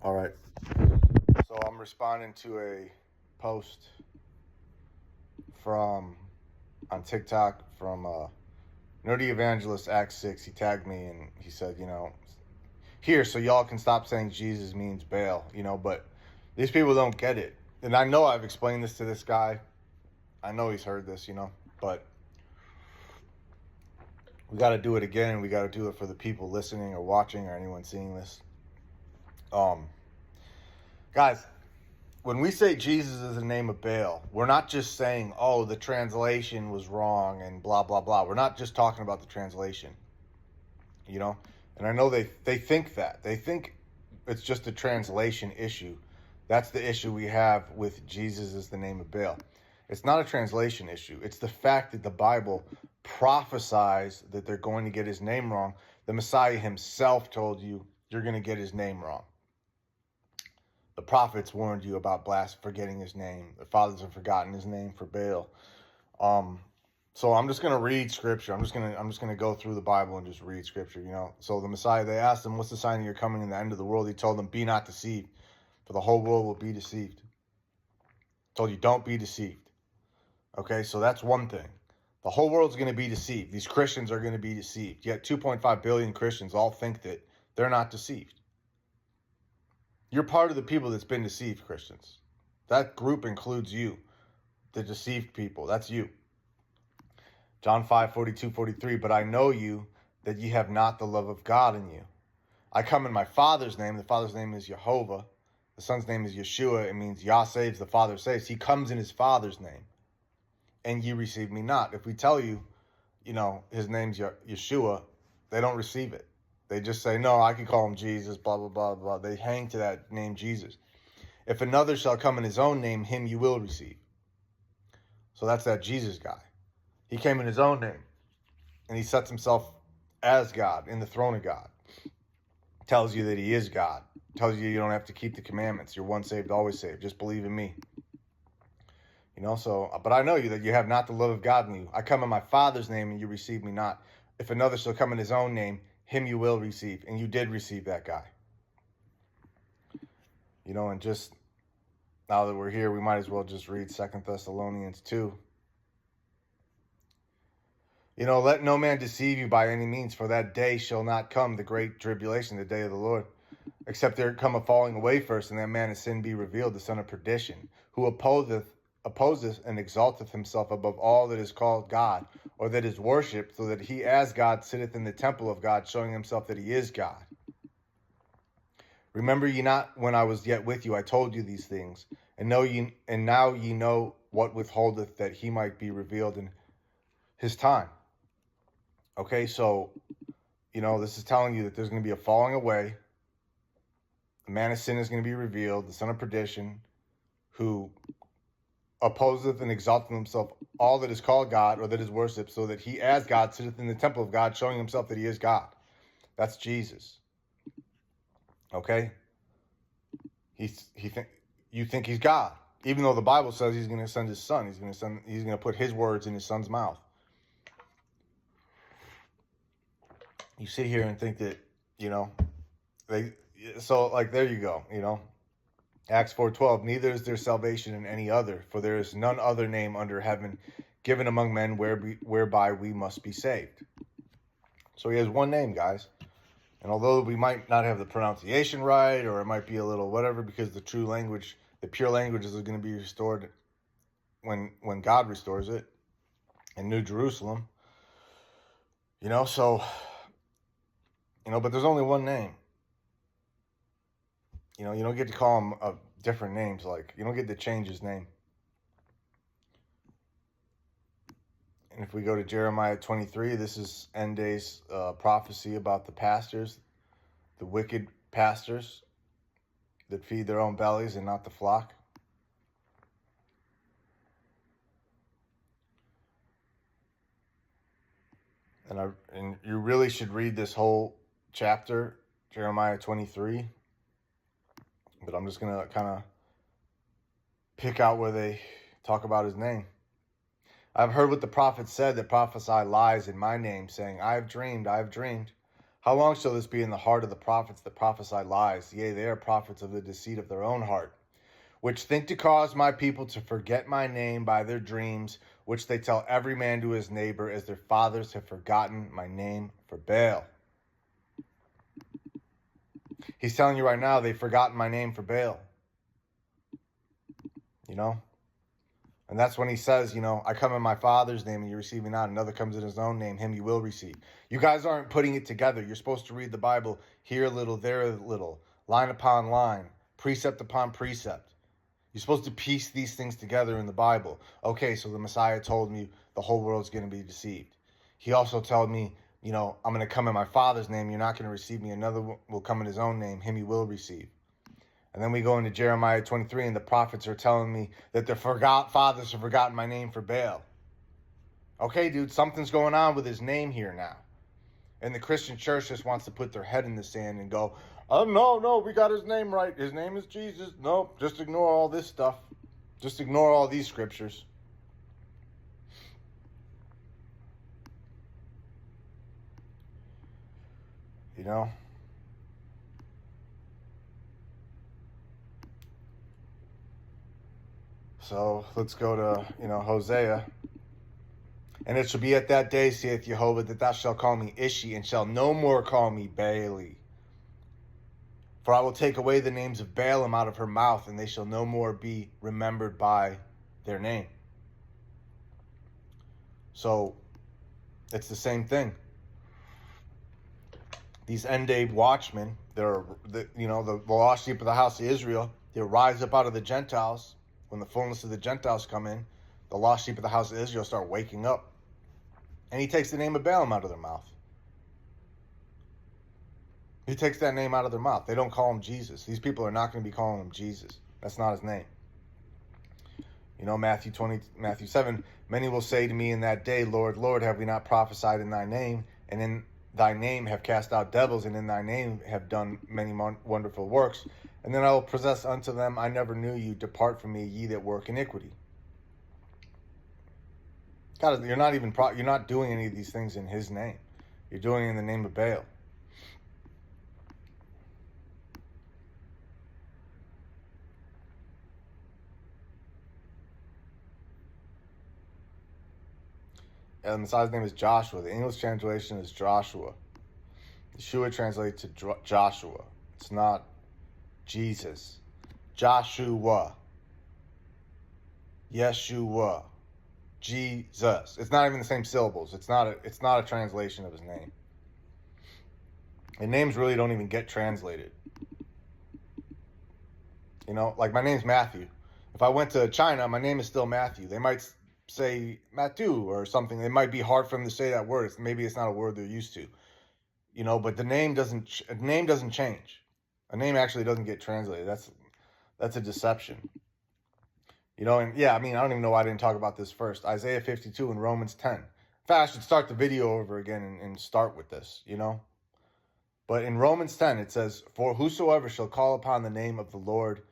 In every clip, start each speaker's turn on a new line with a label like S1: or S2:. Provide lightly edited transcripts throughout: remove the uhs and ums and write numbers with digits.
S1: All right. So I'm responding to a post from on TikTok from Nerdy Evangelist Act 6. He tagged me and he said, here, so y'all can stop saying Jesus means Baal, but these people don't get it. And I know I've explained this to this guy. I know he's heard this, but we got to do it again, and we got to do it for the people listening or watching or anyone seeing this. Guys, when we say Jesus is the name of Baal, we're not just saying, oh, the translation was wrong and blah, blah, blah. We're not just talking about the translation, And I know they think that. They think it's just a translation issue. That's the issue we have with Jesus is the name of Baal. It's not a translation issue. It's the fact that the Bible prophesies that they're going to get his name wrong. The Messiah himself told you you're going to get his name wrong. The prophets warned you about forgetting his name. The fathers have forgotten his name for Baal. So I'm just going to read scripture. I'm just going to go through the Bible and just read scripture, So the Messiah, they asked him, what's the sign of your coming in the end of the world? He told them, be not deceived, for the whole world will be deceived. Told you, don't be deceived. Okay, so that's one thing. The whole world's going to be deceived. These Christians are going to be deceived. Yet 2.5 billion Christians all think that they're not deceived. You're part of the people that's been deceived, Christians. That group includes you, the deceived people. That's you. John 5:42-43, but I know you, that ye have not the love of God in you. I come in my Father's name. The Father's name is Jehovah. The Son's name is Yeshua. It means Yah saves, the Father saves. He comes in his Father's name. And ye receive me not. If we tell you, his name's Yeshua, they don't receive it. They just say, no, I can call him Jesus, blah, blah, blah, blah. They hang to that name Jesus. If another shall come in his own name, him you will receive. So that's that Jesus guy. He came in his own name. And he sets himself as God, in the throne of God. Tells you that he is God. Tells you don't have to keep the commandments. You're once saved, always saved. Just believe in me. But I know you that you have not the love of God in you. I come in my Father's name and you receive me not. If another shall come in his own name, him you will receive. And you did receive that guy. And just now that we're here, we might as well just read 2 Thessalonians 2. Let no man deceive you by any means, for that day shall not come, the great tribulation, the day of the Lord, except there come a falling away first, and that man of sin be revealed, the son of perdition, who opposeth and exalteth himself above all that is called God, or that is worshipped, so that he as God sitteth in the temple of God, showing himself that he is God. Remember ye not when I was yet with you, I told you these things, and now ye know what withholdeth, that he might be revealed in his time. Okay, so, this is telling you that there's going to be a falling away. The man of sin is going to be revealed, the son of perdition, who opposeth and exalteth himself all that is called God, or that is worshipped, so that he as God sitteth in the temple of God, showing himself that he is God. That's Jesus. Okay? You think he's God, even though the Bible says he's going to send his son. He's going to put his words in his son's mouth. You sit here and think that, there you go, Acts 4:12, neither is there salvation in any other, for there is none other name under heaven given among men whereby we must be saved. So he has one name, guys. And although we might not have the pronunciation right, or it might be a little whatever, because the true language, the pure languages are going to be restored when God restores it in New Jerusalem. But there's only one name. You don't get to call him different names. Like, you don't get to change his name. And if we go to Jeremiah 23, this is end days prophecy about the pastors, the wicked pastors that feed their own bellies and not the flock. And you really should read this whole chapter, Jeremiah 23. But I'm just going to kind of pick out where they talk about his name. I've heard what the prophets said that prophesy lies in my name, saying, I have dreamed, I have dreamed. How long shall this be in the heart of the prophets that prophesy lies? Yea, they are prophets of the deceit of their own heart, which think to cause my people to forget my name by their dreams, which they tell every man to his neighbor, as their fathers have forgotten my name for Baal. He's telling you right now, they've forgotten my name for Baal. You know? And that's when he says, I come in my Father's name and you receive me not. Another comes in his own name, him you will receive. You guys aren't putting it together. You're supposed to read the Bible here a little, there a little, line upon line, precept upon precept. You're supposed to piece these things together in the Bible. Okay, so the Messiah told me the whole world's going to be deceived. He also told me, I'm going to come in my Father's name. You're not going to receive me. Another will come in his own name, him you will receive. And then we go into Jeremiah 23, and the prophets are telling me that their fathers have forgotten my name for Baal. Okay, dude, something's going on with his name here now. And the Christian church just wants to put their head in the sand and go, oh, no, we got his name right. His name is Jesus. No, just ignore all this stuff. Just ignore all these scriptures. So let's go to, Hosea. And it shall be at that day, saith Jehovah, that thou shalt call me Ishi, and shalt no more call me Baali. For I will take away the names of Baalim out of her mouth, and they shall no more be remembered by their name. So it's the same thing. These end-day watchmen, they're the lost sheep of the house of Israel. They'll rise up out of the Gentiles. When the fullness of the Gentiles come in, the lost sheep of the house of Israel start waking up. And he takes the name of Baalim out of their mouth. He takes that name out of their mouth. They don't call him Jesus. These people are not going to be calling him Jesus. That's not his name. Matthew 7, many will say to me in that day, Lord, Lord, have we not prophesied in thy name? And in thy name have cast out devils, and in thy name have done many wonderful works. And then I will possess unto them, I never knew you. Depart from me, ye that work iniquity. God, you're not doing any of these things in his name. You're doing it in the name of Baal. And the Messiah's name is Joshua. The English translation is Joshua. Yeshua translates to Joshua. It's not Jesus. Joshua. Yeshua. Jesus. It's not even the same syllables. It's not a translation of his name. And names really don't even get translated. Like my name's Matthew. If I went to China, my name is still Matthew. They might say Matthew or something. It might be hard for them to say that word. Maybe it's not a word they're used to. But the name doesn't change. A name actually doesn't get translated. That's a deception. And yeah, I don't even know why I didn't talk about this first. Isaiah 52 and Romans 10. In fact, I should start the video over again and start with this, But in Romans 10, it says, for whosoever shall call upon the name of the Lord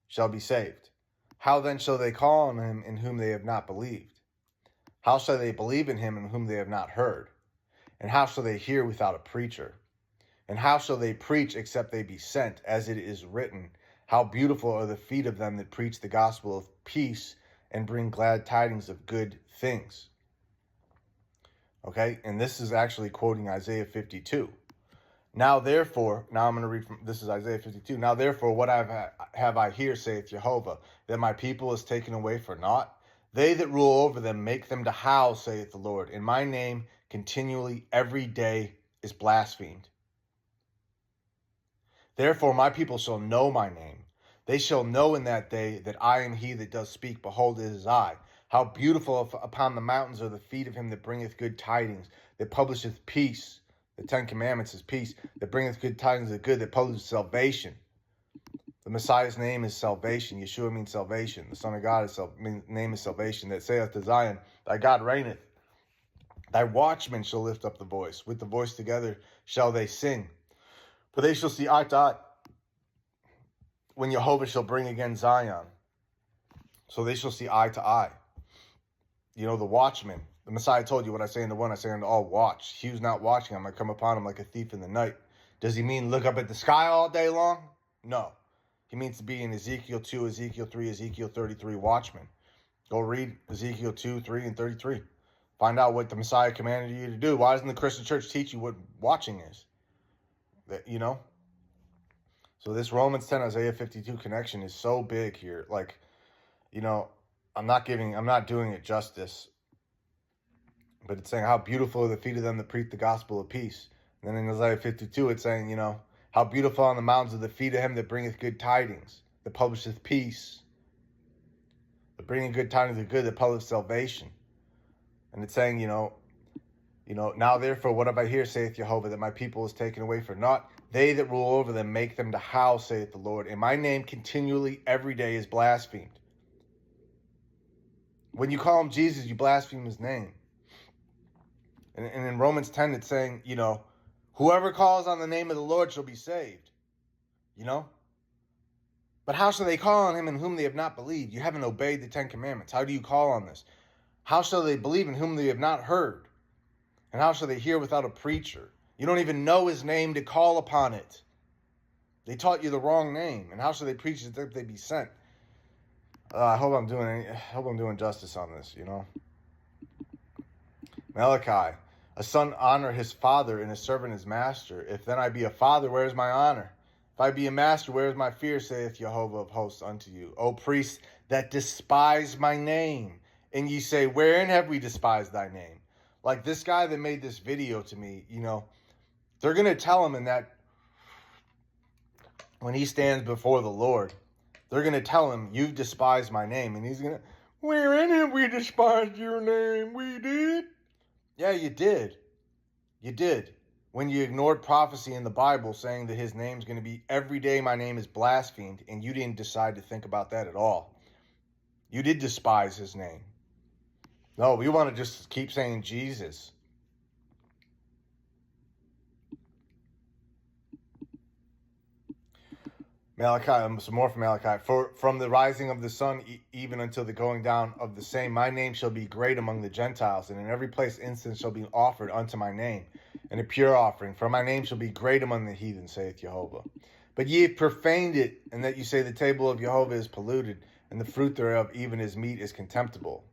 S1: shall be saved. How then shall they call on him in whom they have not believed? How shall they believe in him in whom they have not heard? And how shall they hear without a preacher? And how shall they preach except they be sent? As it is written, how beautiful are the feet of them that preach the gospel of peace and bring glad tidings of good things. Okay, and this is actually quoting Isaiah 52. Now I'm going to read from, this is Isaiah 52. Now therefore, what have I here, saith Jehovah, that my people is taken away for naught? They that rule over them make them to howl, saith the Lord. And my name continually every day is blasphemed. Therefore my people shall know my name. They shall know in that day that I am he that does speak. Behold, it is I. How beautiful upon the mountains are the feet of him that bringeth good tidings, that publisheth peace. The 10 Commandments is peace, that bringeth good tidings of good, that publisheth salvation. The Messiah's name is salvation. Yeshua means salvation. The Son of God name is salvation. That saith to Zion, thy God reigneth. Thy watchmen shall lift up the voice. With the voice together shall they sing. For they shall see eye to eye, when Jehovah shall bring again Zion. So they shall see eye to eye. The watchmen. The Messiah told you what I say in the one, I say in the all, watch. He who's not watching, I'm going to come upon him like a thief in the night. Does he mean look up at the sky all day long? No. He means to be in Ezekiel 2, Ezekiel 3, Ezekiel 33 watchmen. Go read Ezekiel 2, 3, and 33. Find out what the Messiah commanded you to do. Why doesn't the Christian church teach you what watching is? You know? So this Romans 10, Isaiah 52 connection is so big here. Like, you know, I'm not doing it justice. But it's saying how beautiful are the feet of them that preach the gospel of peace. And then in Isaiah 52, it's saying, you know, how beautiful on the mountains are the feet of him that bringeth good tidings, that publisheth peace, that bringeth good tidings of good, that publisheth salvation. And it's saying, you know, now therefore, what have I here, saith Jehovah, that my people is taken away for naught? They that rule over them make them to howl, saith the Lord. And my name continually every day is blasphemed. When you call him Jesus, you blaspheme his name. And in Romans 10, it's saying, you know, whoever calls on the name of the Lord shall be saved. You know? But how shall they call on him in whom they have not believed? You haven't obeyed the 10 commandments. How do you call on this? How shall they believe in whom they have not heard? And how shall they hear without a preacher? You don't even know his name to call upon it. They taught you the wrong name. And how shall they preach it if they be sent? I hope I'm doing justice on this, you know? Malachi. A son honor his father, and a servant his master. If then I be a father, where is my honor? If I be a master, where is my fear, saith Jehovah of hosts unto you? O priests that despise my name. And ye say, wherein have we despised thy name? Like this guy that made this video to me, you know, they're going to tell him in that, when he stands before the Lord, they're going to tell him, you've despised my name. And he's going to, wherein have we despised your name? We did. Yeah, you did. You did. When you ignored prophecy in the Bible saying that his name's going to be every day my name is blasphemed, and you didn't decide to think about that at all. You did despise his name. No, we want to just keep saying Jesus. Malachi, some more from Malachi. For from the rising of the sun even until the going down of the same, my name shall be great among the Gentiles, and in every place incense shall be offered unto my name, and a pure offering. For my name shall be great among the heathen, saith Jehovah. But ye have profaned it, and that you say the table of Jehovah is polluted, and the fruit thereof, even his meat, is contemptible.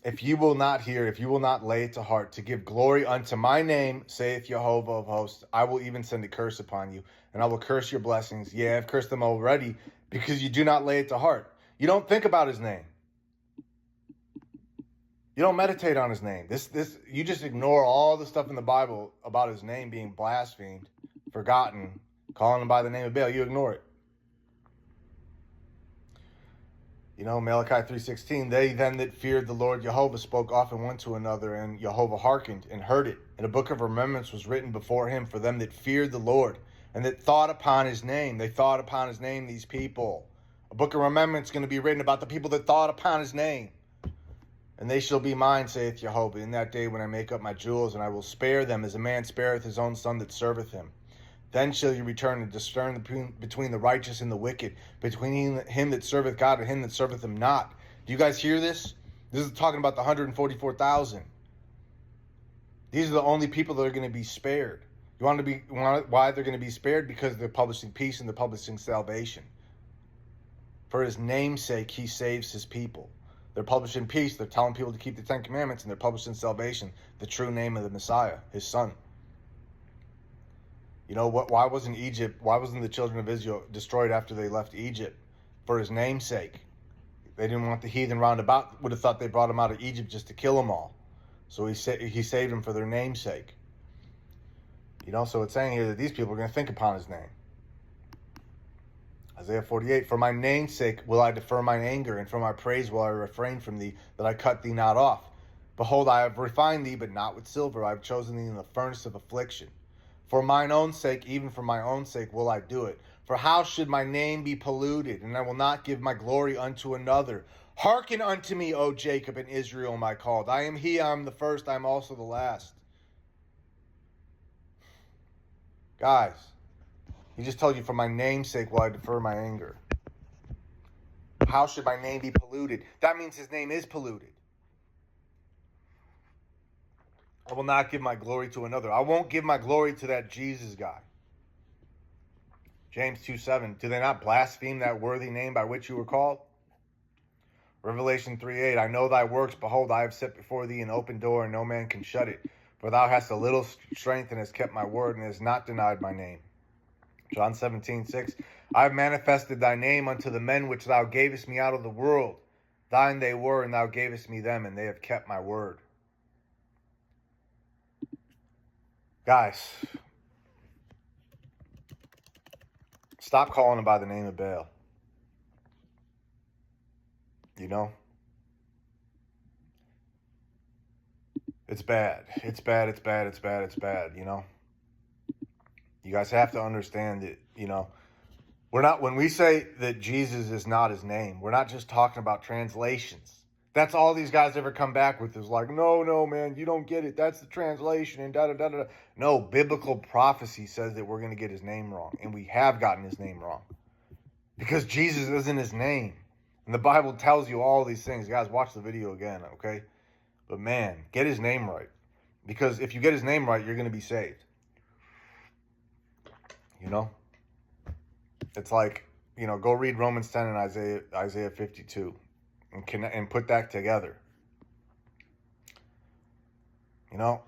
S1: If you will not hear, if you will not lay it to heart, to give glory unto my name, saith Jehovah of hosts, I will even send a curse upon you, and I will curse your blessings. Yea, I've cursed them already, because you do not lay it to heart. You don't think about his name. You don't meditate on his name. You just ignore all the stuff in the Bible about his name being blasphemed, forgotten, calling him by the name of Baal. You ignore it. You know, Malachi 3:16, they then that feared the Lord Jehovah spoke often one to another, and Jehovah hearkened and heard it. And a book of remembrance was written before him for them that feared the Lord, and that thought upon his name. They thought upon his name, these people. A book of remembrance is going to be written about the people that thought upon his name. And they shall be mine, saith Jehovah, in that day when I make up my jewels, and I will spare them as a man spareth his own son that serveth him. Then shall you return and discern between the righteous and the wicked, between him that serveth God and him that serveth him not. Do you guys hear this? This is talking about the 144,000. These are the only people that are going to be spared. Why they're going to be spared? Because they're publishing peace and they're publishing salvation. For his name's sake, he saves his people. They're publishing peace. They're telling people to keep the 10 commandments, and they're publishing salvation, the true name of the Messiah, his son. You know what? Why wasn't the children of Israel destroyed after they left Egypt? For his name's sake. They didn't want the heathen round about. Would have thought they brought them out of Egypt just to kill them all. So he saved them for their name's sake. You know, so it's saying here that these people are going to think upon his name. Isaiah 48, for my name's sake will I defer mine anger, and for my praise will I refrain from thee, that I cut thee not off. Behold, I have refined thee, but not with silver. I have chosen thee in the furnace of affliction. For mine own sake, even for my own sake, will I do it. For how should my name be polluted? And I will not give my glory unto another. Hearken unto me, O Jacob and Israel, my called. I am he, I am the first, I am also the last. Guys, he just told you, for my name's sake will I defer my anger. How should my name be polluted? That means his name is polluted. I will not give my glory to another. I won't give my glory to that Jesus guy. James 2:7. Do they not blaspheme that worthy name by which you were called? Revelation 3:8. I know thy works. Behold, I have set before thee an open door, and no man can shut it. For thou hast a little strength, and hast kept my word, and hast not denied my name. John 17:6. I have manifested thy name unto the men which thou gavest me out of the world. Thine they were, and thou gavest me them, and they have kept my word. Guys, stop calling him by the name of Baal. You know? It's bad. It's bad, it's bad, it's bad, it's bad, you know? You guys have to understand that, you know, when we say that Jesus is not his name, we're not just talking about translations. That's all these guys ever come back with is like, no, man, you don't get it. That's the translation and da-da-da-da. No, biblical prophecy says that we're going to get his name wrong. And we have gotten his name wrong. Because Jesus isn't his name. And the Bible tells you all these things. Guys, watch the video again, okay? But man, get his name right. Because if you get his name right, you're going to be saved. You know? It's like, you know, go read Romans 10 and Isaiah 52 and put that together. You know,